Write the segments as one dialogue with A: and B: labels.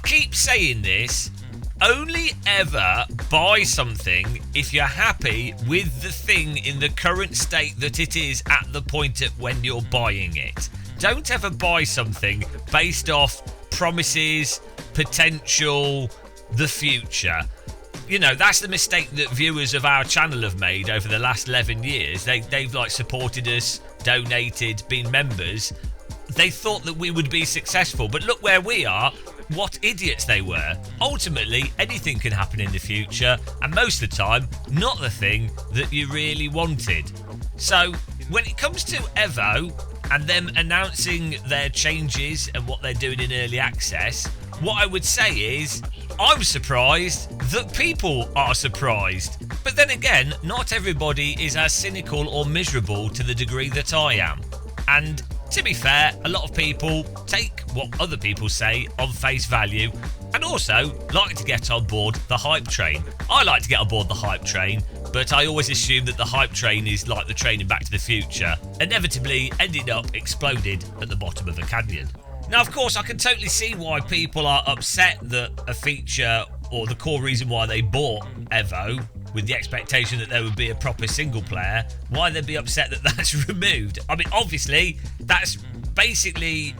A: keep saying this, only ever buy something if you're happy with the thing in the current state that it is at the point at when you're buying it. Don't ever buy something based off promises, potential, the future. You know, that's the mistake that viewers of our channel have made over the last 11 years. They've like supported us, donated, been members. They thought that we would be successful, but look where we are. What idiots they were. Ultimately, anything can happen in the future, and most of the time, not the thing that you really wanted. So, when it comes to Evo and them announcing their changes and what they're doing in early access, what I would say is, I'm surprised that people are surprised. But then again, not everybody is as cynical or miserable to the degree that I am. And to be fair, a lot of people take what other people say on face value and also like to get on board the hype train. I like to get on board the hype train, but I always assume that the hype train is like the train in Back to the Future, inevitably ending up exploded at the bottom of a canyon. Now, of course, I can totally see why people are upset that a feature, or the core reason why they bought Evo, with the expectation that there would be a proper single player, why they'd be upset that that's removed. I mean, obviously, that's basically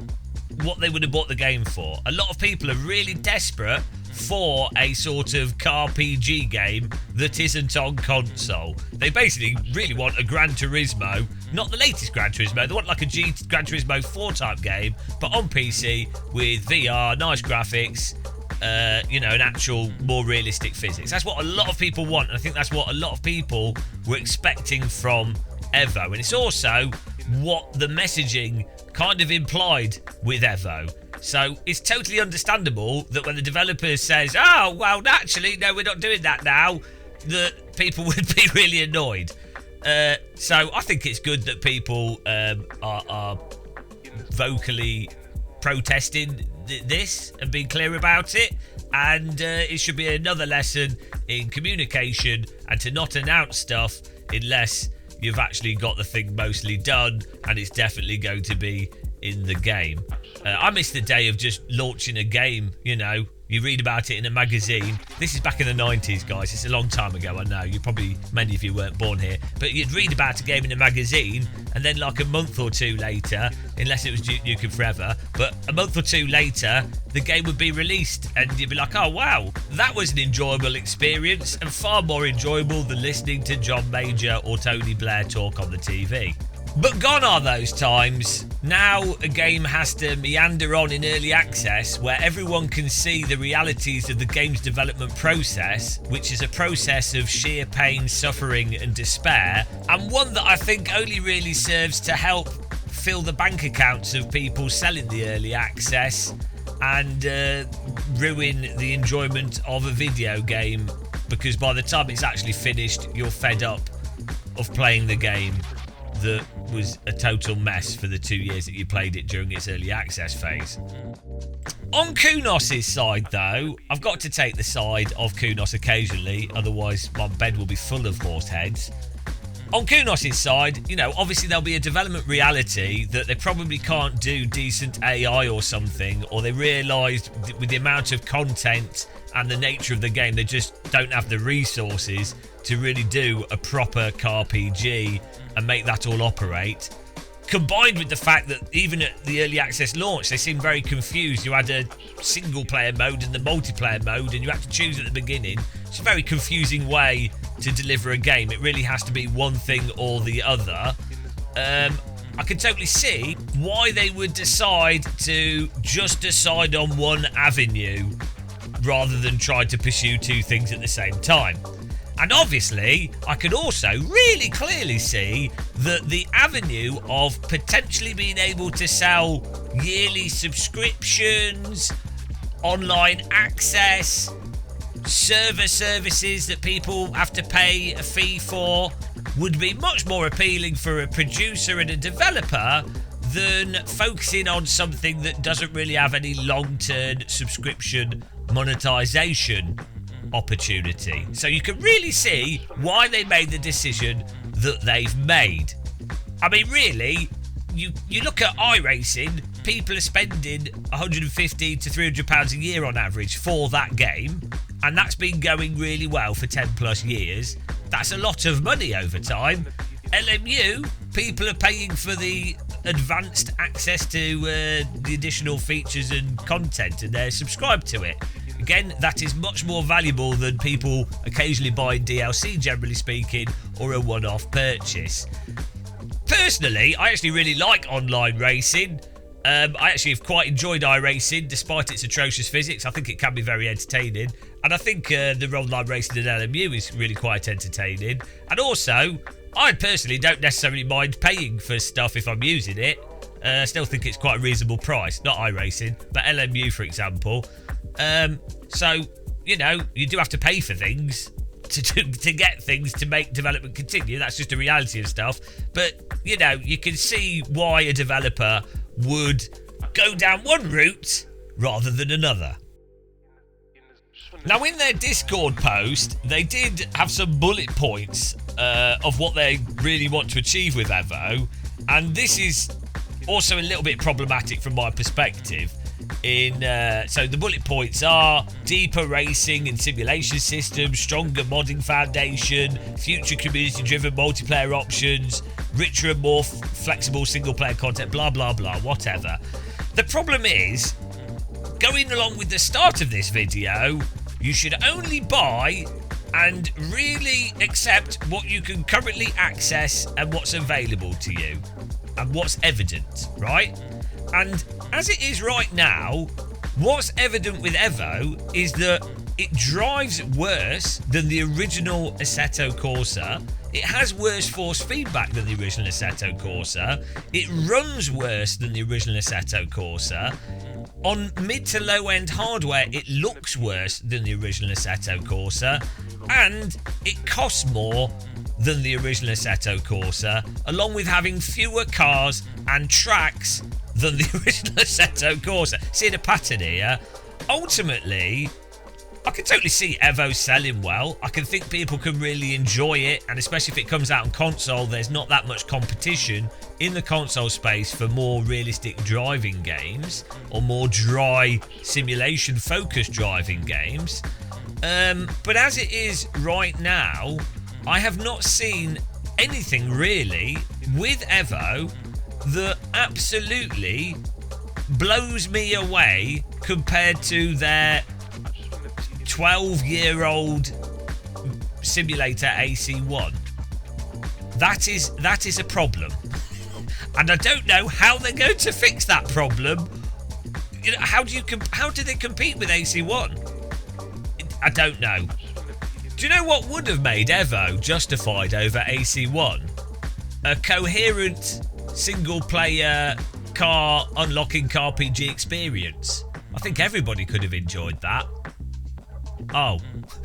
A: what they would have bought the game for. A lot of people are really desperate for a sort of car PG game that isn't on console. They basically really want a Gran Turismo, not the latest Gran Turismo, they want like a Gran Turismo 4 type game, but on PC with VR, nice graphics, an actual more realistic physics. That's what a lot of people want, and I think that's what a lot of people were expecting from Evo, and it's also what the messaging kind of implied with Evo. So it's totally understandable that when the developer says, oh, well, actually, no, we're not doing that now, that people would be really annoyed. So I think it's good that people are vocally protesting this and being clear about it, and it should be another lesson in communication and to not announce stuff unless you've actually got the thing mostly done and it's definitely going to be in the game. I miss the day of just launching a game, you read about it in a magazine. This is back in the 90s, guys. It's a long time ago, I know. Many of you weren't born here. But you'd read about a game in a magazine, and then like a month or two later, unless it was Duke Nukem Forever, but a month or two later, the game would be released, and you'd be like, oh, wow, that was an enjoyable experience, and far more enjoyable than listening to John Major or Tony Blair talk on the TV. But gone are those times. Now a game has to meander on in early access where everyone can see the realities of the game's development process, which is a process of sheer pain, suffering and despair, and one that I think only really serves to help fill the bank accounts of people selling the early access and ruin the enjoyment of a video game, because by the time it's actually finished, you're fed up of playing the game that was a total mess for the 2 years that you played it during its early access phase. On Kunos' side, though, I've got to take the side of Kunos occasionally, otherwise my bed will be full of horse heads. On Kunos' side, obviously there'll be a development reality that they probably can't do decent AI or something, or they realised with the amount of content and the nature of the game, they just don't have the resources to really do a proper car PG and make that all operate. Combined with the fact that even at the early access launch, they seemed very confused. You had a single player mode and the multiplayer mode, and you had to choose at the beginning. It's a very confusing way to deliver a game. It really has to be one thing or the other. I can totally see why they would decide to just decide on one avenue rather than try to pursue two things at the same time. And obviously, I could also really clearly see that the avenue of potentially being able to sell yearly subscriptions, online access, server services that people have to pay a fee for would be much more appealing for a producer and a developer than focusing on something that doesn't really have any long-term subscription monetization opportunity. So you can really see why they made the decision that they've made. I mean, really, you look at iRacing, people are spending 150 to £300 a year on average for that game, and that's been going really well for 10 plus years. That's a lot of money over time. LMU, people are paying for the advanced access to the additional features and content, and they're subscribed to it. Again, that is much more valuable than people occasionally buying DLC, generally speaking, or a one-off purchase. Personally, I actually really like online racing. I actually have quite enjoyed iRacing, despite its atrocious physics. I think it can be very entertaining. And I think the online racing in LMU is really quite entertaining. And also, I personally don't necessarily mind paying for stuff if I'm using it. I still think it's quite a reasonable price. Not iRacing, but LMU, for example. So, you know, you do have to pay for things to get things to make development continue. That's just the reality of stuff. But, you know, you can see why a developer would go down one route rather than another. Now, in their Discord post, they did have some bullet points of what they really want to achieve with Evo, and this is also a little bit problematic from my perspective. So the bullet points are deeper racing and simulation systems, stronger modding foundation, future community-driven multiplayer options, richer and more flexible single-player content, blah, blah, blah, whatever. The problem is, going along with the start of this video, you should only buy and really accept what you can currently access and what's available to you and what's evident, right? And as it is right now, what's evident with Evo is that it drives worse than the original Assetto Corsa. It has worse force feedback than the original Assetto Corsa. It runs worse than the original Assetto Corsa. On mid to low end hardware, it looks worse than the original Assetto Corsa. And it costs more than the original Assetto Corsa, along with having fewer cars and tracks than the original Assetto Corsa. See the pattern here? Ultimately, I can totally see Evo selling well. I can think people can really enjoy it, and especially if it comes out on console, there's not that much competition in the console space for more realistic driving games or more dry simulation-focused driving games. But as it is right now, I have not seen anything really with Evo that absolutely blows me away compared to their 12-year-old simulator AC1. That is a problem, and I don't know how they're going to fix that problem. You know, how do they compete with AC1? I don't know. Do you know what would have made Evo justified over AC1? A coherent single-player car unlocking car PG experience. I think everybody could have enjoyed that. Oh.